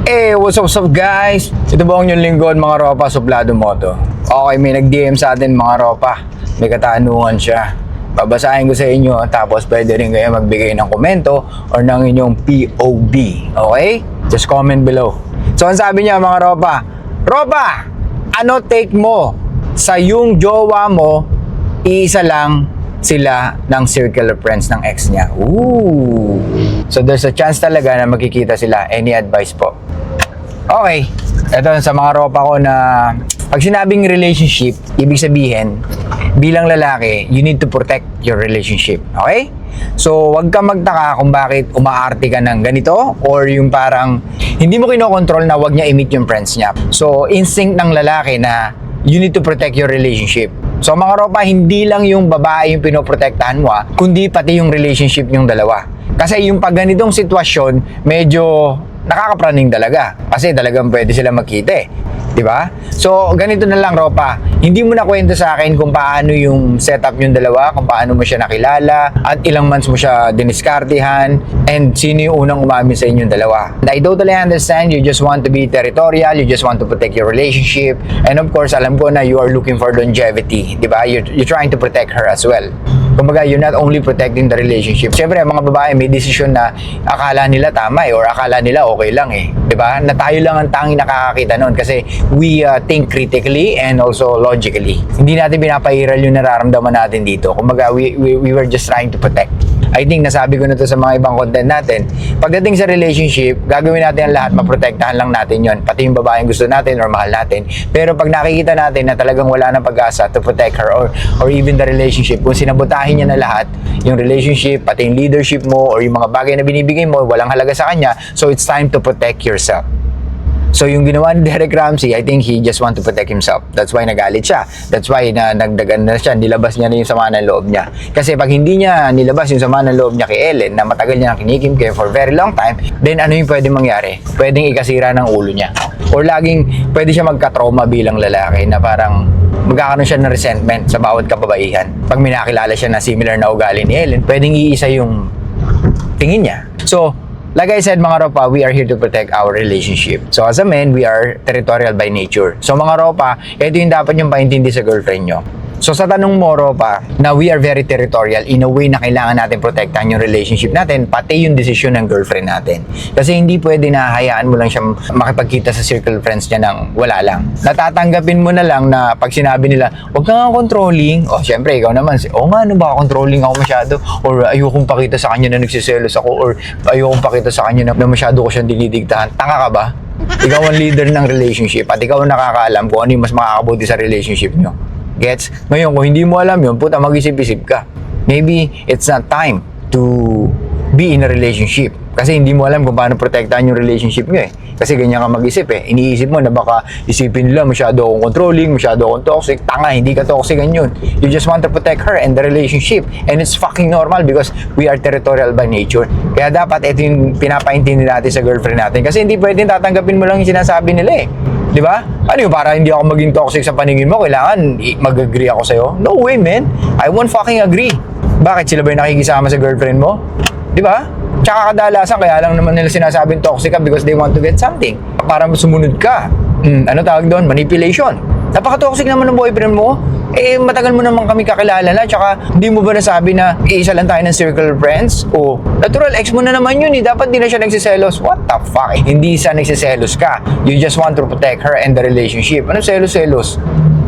What's up guys? Ito ba ang inyong lingkod mga ropa, Suplado Moto. Okay, may nag-DM sa atin mga ropa. May katanungan siya. Babasahin ko sa inyo, tapos pwede rin kayo magbigay ng komento or ng inyong POV. Okay? Just comment below. So, ang sabi niya mga ropa, Ropa, ano take mo sa yung jowa mo, iisa lang sila ng circle of friends ng ex niya? Ooh! So, there's a chance talaga na magkikita sila. Any advice po? Okay, ito sa mga ropa ko na pag sinabing relationship, ibig sabihin, bilang lalaki, you need to protect your relationship. Okay? So, wag ka magtaka kung bakit umaarte ka ng ganito or yung parang hindi mo kinokontrol na wag niya i-meet yung friends niya. So, instinct ng lalaki na you need to protect your relationship. So, mga ropa, hindi lang yung babae yung pinoprotektahan mo, kundi pati yung relationship yung dalawa. Kasi yung pag ganitong sitwasyon, medyo nakakapraning talaga. Kasi talagang pwede sila magkita eh. Diba? So, ganito na lang, ropa. Hindi mo na kwento sa akin kung paano yung setup yung dalawa, kung paano mo siya nakilala, at ilang months mo siya diniskartihan, and sino yung unang umamin sa inyong dalawa. And I totally understand, you just want to be territorial, you just want to protect your relationship, and of course, alam ko na you are looking for longevity. Diba? You're trying to protect her as well. Kumbaga, you're not only protecting the relationship. Siyempre, mga babae may desisyon na akala nila tama or akala nila okay lang eh. Diba? Na tayo lang ang tanging nakakakita nun kasi we think critically and also logically. Hindi natin pinapairal yung nararamdaman natin dito. Kumbaga, we were just trying to protect. I think nasabi ko na to sa mga ibang content natin. Pagdating sa relationship, gagawin natin ang lahat, maprotektahan lang natin yon, pati yung babaeng gusto natin or mahal natin. Pero pag nakikita natin na talagang wala ng pag-asa to protect her or even the relationship, kung sinabotahin niya na lahat, yung relationship, pati yung leadership mo or yung mga bagay na binibigay mo, walang halaga sa kanya, so it's time to protect yourself. So yung ginawa ni Derek Ramsey, I think he just want to protect himself. That's why nagalit siya. That's why nagdagan na siya, nilabas niya na yung sama ng loob niya. Kasi pag hindi niya nilabas yung sama ng loob niya kay Ellen, na matagal niya nang kinikimkim for a very long time, then ano yung pwedeng mangyari? Pwedeng ikasira ng ulo niya. Or laging pwede siya magka-trauma bilang lalaki na parang magkakaroon siya ng resentment sa bawat kababaihan. Pag may nakilala siya na similar na ugali ni Ellen, pwedeng iisa yung tingin niya. So, like I said mga ropa, we are here to protect our relationship. So as a man, we are territorial by nature. So mga ropa, ito yung dapat yung paintindi sa girlfriend nyo. So sa tanong mo ropa, na we are very territorial in a way na kailangan natin protektahan yung relationship natin, pati yung desisyon ng girlfriend natin. Kasi hindi pwede na hayaan mo lang siya makipagkita sa circle friends niya nang wala lang. Natatanggapin mo na lang na pag sinabi nila, huwag ka nga controlling. O syempre, ikaw naman, nga, ano ba, controlling ako masyado? Or ayokong pakita sa kanya na nagsiselos ako? Or ayokong pakita sa kanya na masyado ko siyang dinidigtahan? Tanga ka ba? Ikaw ang leader ng relationship at ikaw ang nakakaalam kung ano yung mas makakabuti sa relationship nyo. Gets? Ngayon, kung hindi mo alam yun, puta, mag-isip-isip ka. Maybe it's not time to be in a relationship. Kasi hindi mo alam kung paano protektahan yung relationship nyo eh. Kasi ganyan ka mag-isip eh. Iniisip mo na baka isipin nila masyado akong controlling, masyado akong toxic. Tanga, hindi ka toxic yun. You just want to protect her and the relationship. And it's fucking normal because we are territorial by nature. Kaya dapat ito yung pinapaintindi natin sa girlfriend natin. Kasi hindi pwedeng tatanggapin mo lang yung sinasabi nila eh. Di ba? Ano yung para hindi ako maging toxic sa paningin mo, kailangan mag-agree ako sa'yo? No way, man. I won't fucking agree. Bakit? Sila ba yung nakikisama sa girlfriend mo? Di ba? Tsaka kadalasan, kaya lang naman nila sinasabing toxic ka because they want to get something. Para sumunod ka. Ano tawag doon? Manipulation. Napaka-toxic naman ng boyfriend mo. Eh, matagal mo naman kami kakilala na, tsaka hindi mo ba nasabi na isa lang tayo ng circle of friends? O, natural, ex mo na naman yun eh. Dapat di na siya nagsiselos. What the fuck? Hindi siya nagsiselos ka. You just want to protect her and the relationship. Ano selos-selos?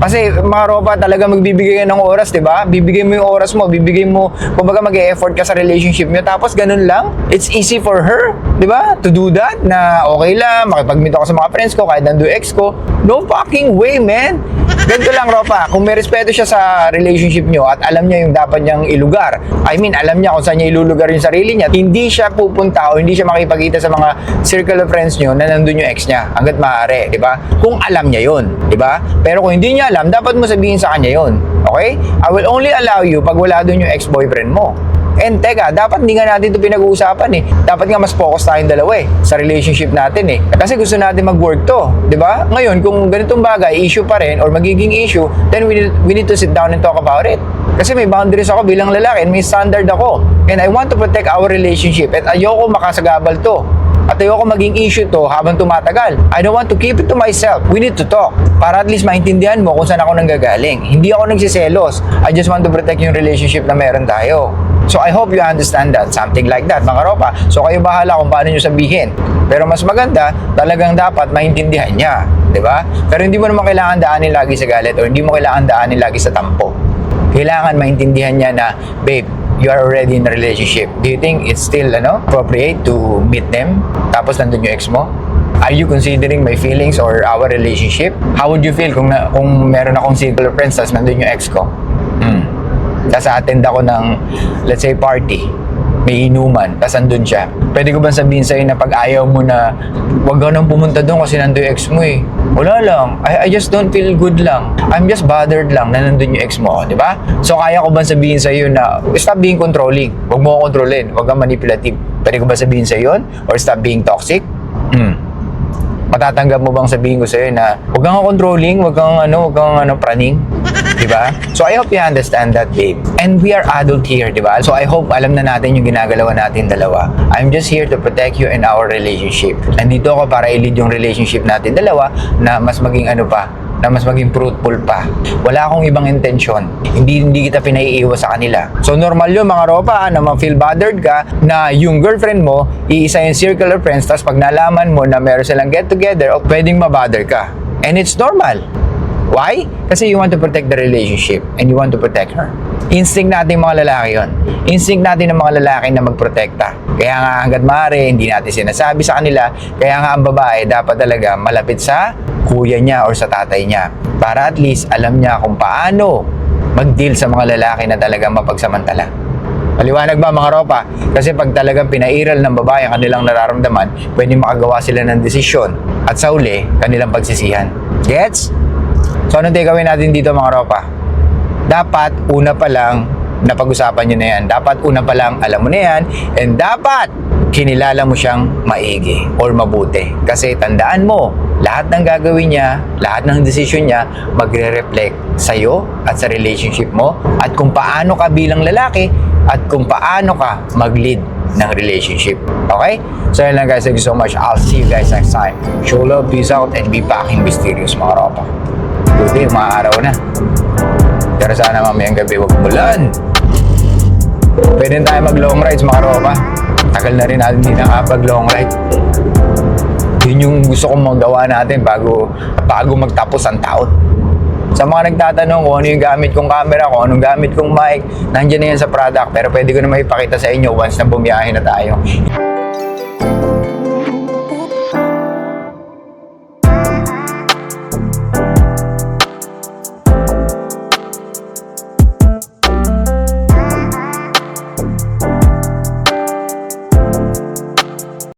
Kasi mga ropa talaga magbibigay ka ng oras, di ba? Bibigay mo yung oras mo, bibigay mo, kumbaga mag-e-effort ka sa relationship nyo, tapos ganun lang. It's easy for her, di ba? To do that, na okay lang, makipag-meet ako sa mga friends ko, kahit nando ex ko. No fucking way, man! Ganito lang, ropa. Kung may respeto siya sa relationship nyo at alam niya yung dapat niyang ilugar, I mean, alam niya kung saan niya ilulugar yung sarili niya, hindi siya pupunta o hindi siya makipagkita sa mga circle of friends nyo na nandun yung ex niya, hanggat maaari, di ba? Kung alam niya yun, di ba? Pero kung hindi niya alam, dapat mo sabihin sa kanya yun. Okay? I will only allow you pag wala dun yung ex-boyfriend mo. And teka, dapat hindi nga natin ito pinag-uusapan eh. Dapat nga mas focus tayong dalawa eh sa relationship natin eh. Kasi gusto natin mag-work to, di ba? Ngayon, kung ganitong bagay, issue pa rin or magiging issue, then we need to sit down and talk about it. Kasi may boundaries ako bilang lalaki and may standard ako. And I want to protect our relationship at ayoko makasagabal to. At ayoko maging issue to habang tumatagal. I don't want to keep it to myself. We need to talk. Para at least maintindihan mo kung saan ako nanggagaling. Hindi ako nagsiselos. I just want to protect yung relationship na meron tayo. So I hope you understand that. Something like that, mga ropa. So kayo bahala kung paano nyo sabihin. Pero mas maganda, talagang dapat maintindihan niya. Diba? Pero hindi mo naman kailangan daanin lagi sa galit o hindi mo kailangan daanin lagi sa tampo. Kailangan maintindihan niya na, babe, you are already in a relationship. Do you think it's still appropriate to meet them? Tapos nandun yung ex mo? Are you considering my feelings or our relationship? How would you feel kung meron akong circle of friends tapos nandun yung ex ko? Tapos attend ako ng, let's say, party. May inuman, tapos andun siya. Pwede ko bang sabihin sa'yo na pag ayaw mo na wag ka nang pumunta doon kasi nandun yung ex mo eh. Wala lang. I just don't feel good lang. I'm just bothered lang na nandun yung ex mo, di ba? So kaya ko bang sabihin sa'yo na stop being controlling. Wag mo akong kontrolin. Wag kang manipulative. Pwede ko ba sabihin sa'yo yun? Or stop being toxic? Matatanggap mo bang sabihin ko sa'yo na wag kang controlling, wag kang praning? Diba? So I hope you understand that, babe. And we are adult here, diba? So I hope alam na natin yung ginagalawan natin dalawa. I'm just here to protect you in our relationship. Nandito ako para i-lead yung relationship natin dalawa na mas maging na mas maging fruitful pa. Wala akong ibang intention. Hindi kita pinaiiwas sa kanila. So normal yun mga ropa na ma-feel bothered ka na yung girlfriend mo, iisa yung circle of friends, tapos pag nalaman mo na meron silang get together, o pwedeng ma-bother ka. And it's normal. Why? Kasi you want to protect the relationship and you want to protect her. Instinct natin mga lalaki yun. Instinct natin ng mga lalaki na magprotekta. Kaya nga hanggat maaari, hindi natin sinasabi sa kanila. Kaya nga ang babae dapat talaga malapit sa kuya niya or sa tatay niya. Para at least alam niya kung paano mag-deal sa mga lalaki na talagang mapagsamantala. Maliwanag ba mga ropa? Kasi pag talagang pinairal ng babae ang kanilang nararamdaman, pwede makagawa sila ng desisyon at sa uli, kanilang pagsisihan. Gets? So, anong takeaway natin dito mga ropa? Dapat, una pa lang, napag-usapan nyo na yan. Dapat, una pa lang, alam mo na yan. And dapat, kinilala mo siyang maigi or mabuti. Kasi tandaan mo, lahat ng gagawin niya, lahat ng desisyon niya, magre-reflect sa'yo at sa relationship mo at kung paano ka bilang lalaki at kung paano ka mag-lead ng relationship. Okay? So, yun lang guys. Thank you so much. I'll see you guys next time. Show love, peace out, and be packing mysterious mga ropa. Buti, araw na. Pero sana mamayang gabi wag umulan. Pwede tayo mag-long rides mga ropa. Tagal na rin natin hindi nakapag-long ride. Yun yung gusto kong magawa natin bago magtapos ang taon. Sa mga nagtatanong kung ano yung gamit kong camera, kung anong gamit kong mic, nandiyan na yan sa product. Pero pwede ko na maipakita sa inyo once na bumiyahe na tayo.